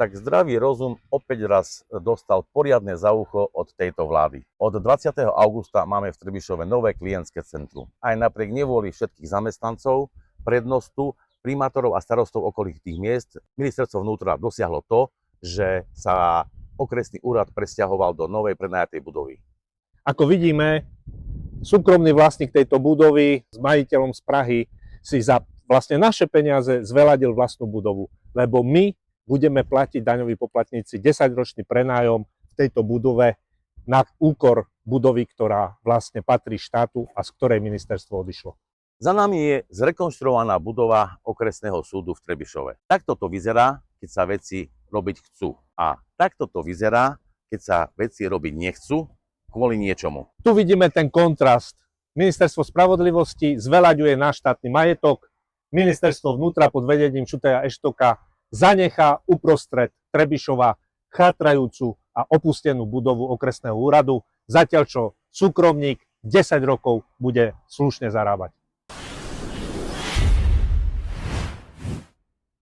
tak zdravý rozum opäť raz dostal poriadne za ucho od tejto vlády. Od 20. augusta máme v Trebišove nové klientské centrum. Aj napriek nevôli všetkých zamestnancov, prednostu, primátorov a starostov okolitých miest, ministerstvo vnútra dosiahlo to, že sa okresný úrad presťahoval do novej prenajatej budovy. Ako vidíme, súkromný vlastník tejto budovy s majiteľom z Prahy si za vlastne naše peniaze zveladil vlastnú budovu, lebo my budeme platiť daňoví poplatníci 10-ročný prenájom v tejto budove na úkor budovy, ktorá vlastne patrí štátu a z ktorej ministerstvo odišlo. Za nami je zrekonštruovaná budova okresného súdu v Trebišove. Takto to vyzerá, keď sa veci robiť chcú. A takto to vyzerá, keď sa veci robiť nechcú kvôli niečomu. Tu vidíme ten kontrast. Ministerstvo spravodlivosti zveľaďuje náš štátny majetok, ministerstvo vnútra pod vedením Šuteja Eštoka zanechá uprostred Trebišova chátrajúcu a opustenú budovu okresného úradu, zatiaľ čo súkromník 10 rokov bude slušne zarábať.